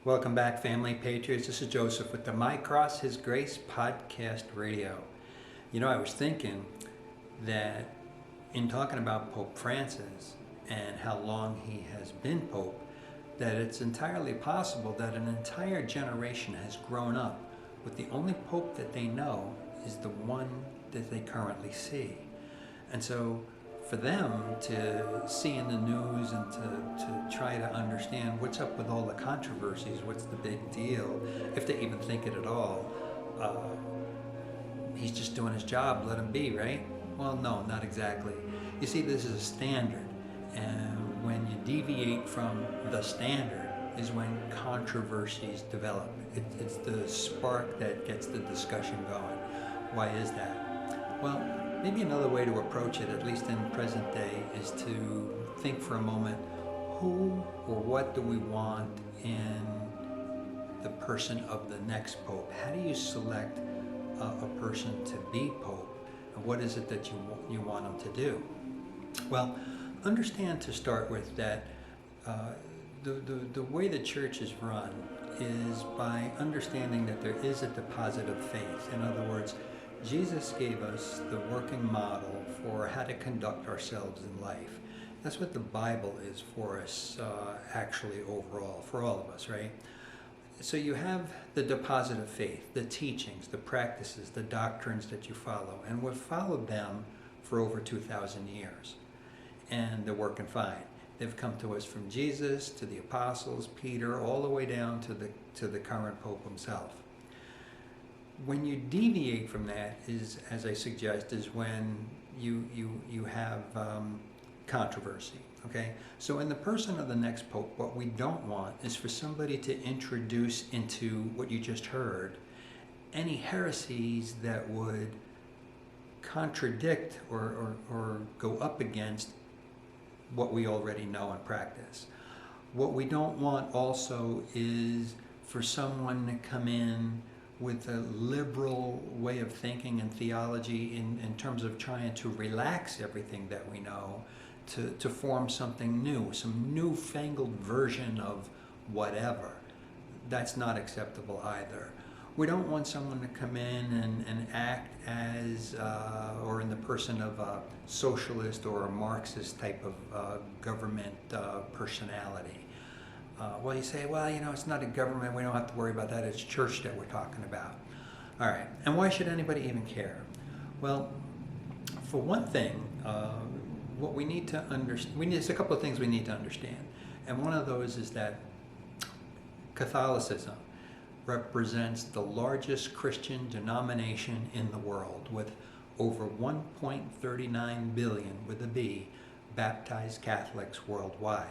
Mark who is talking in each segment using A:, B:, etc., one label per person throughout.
A: Welcome back, family patriots. This is Joseph with the My Cross, His Grace podcast radio. You know, I was thinking that in talking about Pope Francis and how long he has been Pope, that it's entirely possible that an entire generation has grown up with the only Pope that they know is the one that they currently see. And so for them to see in the news and to try to understand what's up with all the controversies, what's the big deal, if they even think it at all, he's just doing his job, let him be, right? Well, no, not exactly. You see, this is a standard, and when you deviate from the standard is when controversies develop. It's the spark that gets the discussion going. Why is that? Well, maybe another way to approach it, at least in present day, is to think for a moment, who or what do we want in the person of the next Pope? How do you select a person to be Pope? And what is it that you want him to do? Well, understand to start with that the way the church is run is by understanding that there is a deposit of faith. In other words, Jesus gave us the working model for how to conduct ourselves in life. That's what the Bible is for us, actually, overall, for all of us, right? So you have the deposit of faith, the teachings, the practices, the doctrines that you follow, and we've followed them for over 2,000 years, and they're working fine. They've come to us from Jesus, to the apostles, Peter, all the way down to the current Pope himself. When you deviate from that is, as I suggest, is when you have controversy, okay? So in the person of the next Pope, what we don't want is for somebody to introduce into what you just heard any heresies that would contradict or go up against what we already know and practice. What we don't want also is for someone to come in with a liberal way of thinking and theology in terms of trying to relax everything that we know to form something new, some newfangled version of whatever. That's not acceptable either. We don't want someone to come in and act as, or in the person of a socialist or a Marxist type of government personality. Well, you say, well, you know, it's not a government, we don't have to worry about that, it's church that we're talking about. All right, and why should anybody even care? Well, for one thing, what we need to understand, there's a couple of things we need to understand. And one of those is that Catholicism represents the largest Christian denomination in the world, with over 1.39 billion, with a B, baptized Catholics worldwide.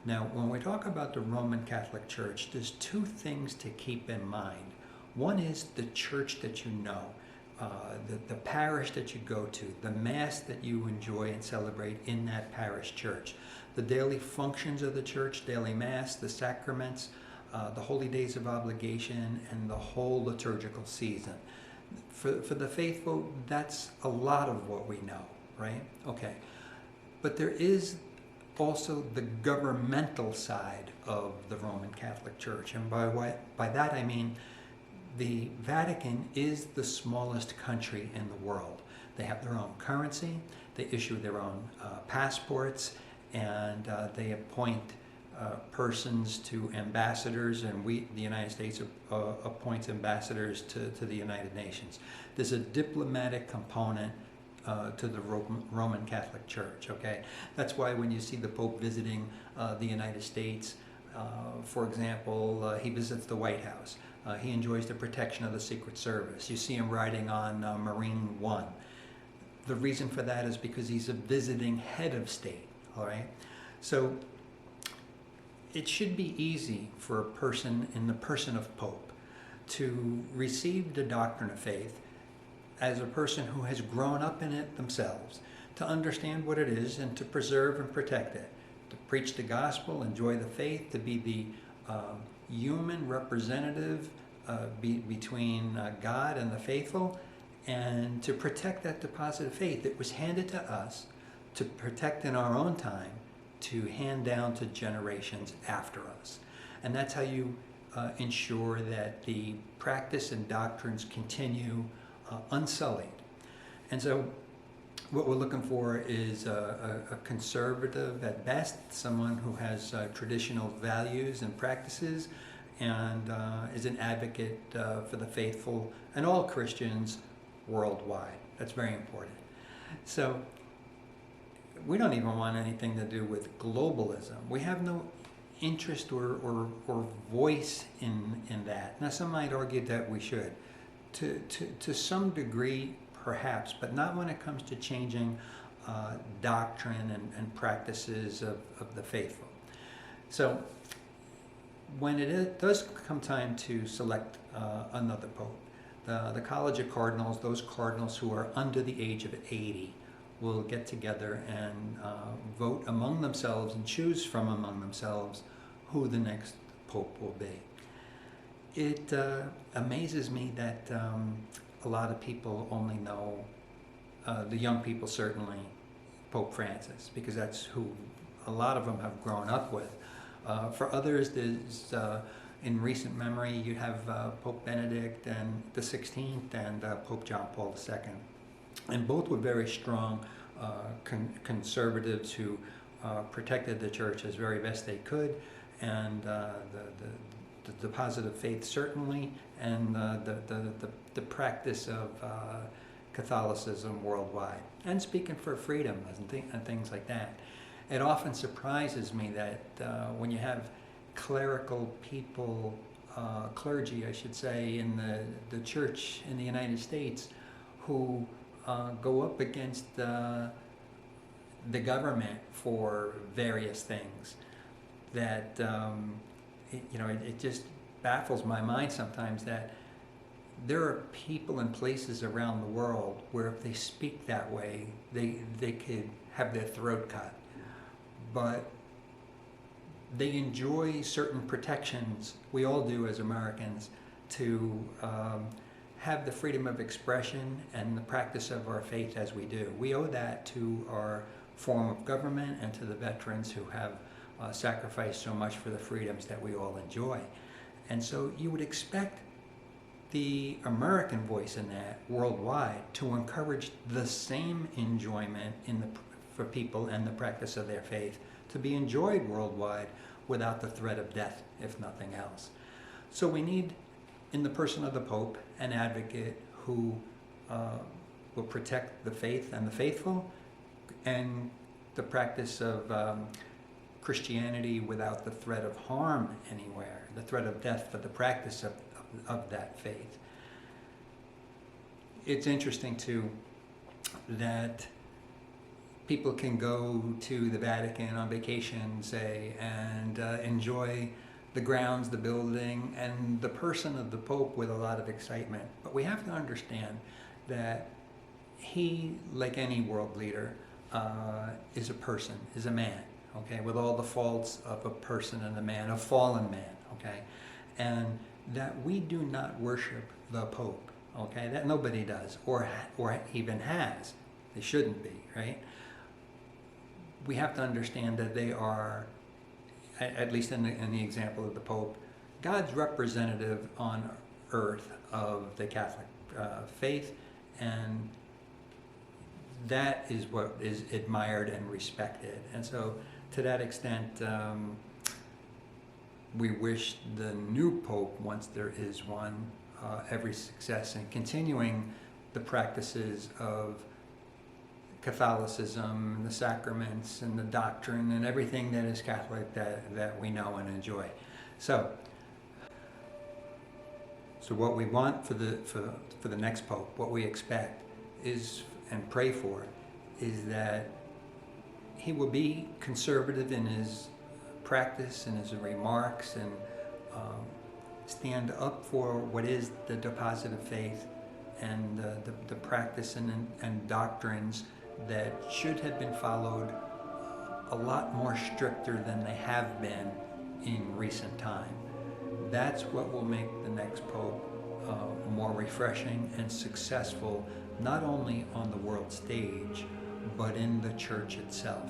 A: Now, when we talk about the Roman Catholic Church, there's two things to keep in mind. One is the church that you know, the parish that you go to, the Mass that you enjoy and celebrate in that parish church, the daily functions of the church, daily Mass, the sacraments, the holy days of obligation, and the whole liturgical season. For the faithful, that's a lot of what we know, right? Okay. But there is also the governmental side of the Roman Catholic Church. And by that I mean the Vatican is the smallest country in the world. They have their own currency, they issue their own passports, and they appoint persons to ambassadors, and the United States appoints ambassadors to the United Nations. There's a diplomatic component to the Roman Catholic Church, okay? That's why when you see the Pope visiting the United States, for example, he visits the White House. He enjoys the protection of the Secret Service. You see him riding on Marine One. The reason for that is because he's a visiting head of state, all right? So it should be easy for a person in the person of Pope to receive the doctrine of faith as a person who has grown up in it themselves, to understand what it is and to preserve and protect it, to preach the gospel, enjoy the faith, to be the human representative between God and the faithful, and to protect that deposit of faith that was handed to us, to protect in our own time, to hand down to generations after us. And that's how you ensure that the practice and doctrines continue unsullied. And so what we're looking for is a conservative at best, someone who has traditional values and practices, and is an advocate for the faithful and all Christians worldwide. That's very important. So we don't even want anything to do with globalism. We have no interest or voice in that. Now, some might argue that we should. To some degree, perhaps, but not when it comes to changing doctrine and practices of the faithful. So when it does come time to select another pope, the College of Cardinals, those cardinals who are under the age of 80, will get together and vote among themselves and choose from among themselves who the next pope will be. It amazes me that a lot of people only know, the young people certainly, Pope Francis, because that's who a lot of them have grown up with. For others, there's in recent memory, you have Pope Benedict and the 16th and Pope John Paul II. And both were very strong conservatives who protected the church as very best they could, and the positive faith certainly, and the practice of Catholicism worldwide, and speaking for freedom and things like that. It often surprises me that when you have clerical people, clergy I should say, in the church in the United States who go up against the government for various things, that it just baffles my mind sometimes that there are people and places around the world where if they speak that way, they could have their throat cut. But they enjoy certain protections, we all do as Americans, to have the freedom of expression and the practice of our faith as we do. We owe that to our form of government and to the veterans who have sacrificed so much for the freedoms that we all enjoy. And so you would expect the American voice in that worldwide to encourage the same enjoyment for people and the practice of their faith to be enjoyed worldwide without the threat of death, if nothing else. So we need, in the person of the Pope, an advocate who will protect the faith and the faithful and the practice of Christianity without the threat of harm anywhere, the threat of death for the practice of that faith. It's interesting too that people can go to the Vatican on vacation, say, and enjoy the grounds, the building, and the person of the Pope with a lot of excitement. But we have to understand that he, like any world leader, is a person, is a man, okay, with all the faults of a person and a man, a fallen man, okay, and that we do not worship the Pope, okay, that nobody does, or even has. They shouldn't be, right? We have to understand that they are, at least in the example of the Pope, God's representative on earth of the Catholic faith, and that is what is admired and respected. And so to that extent, we wish the new Pope, once there is one, every success in continuing the practices of Catholicism, the sacraments, and the doctrine, and everything that is Catholic that we know and enjoy. So what we want for the next Pope, what we expect is, and pray for, is that he will be conservative in his practice and his remarks, and stand up for what is the deposit of faith and the practice and doctrines that should have been followed a lot more stricter than they have been in recent time. That's what will make the next Pope more refreshing and successful, not only on the world stage, but in the church itself.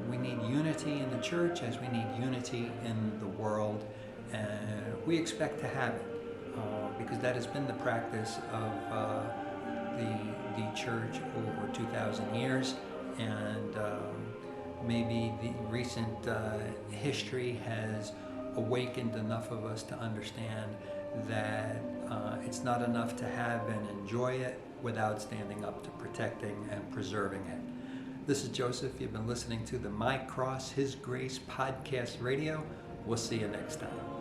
A: We need unity in the church as we need unity in the world, and we expect to have it, because that has been the practice of the church over 2,000 years, and maybe the recent history has awakened enough of us to understand that it's not enough to have and enjoy it without standing up to protecting and preserving it. This is Joseph. You've been listening to the My Cross, His Grace podcast radio. We'll see you next time.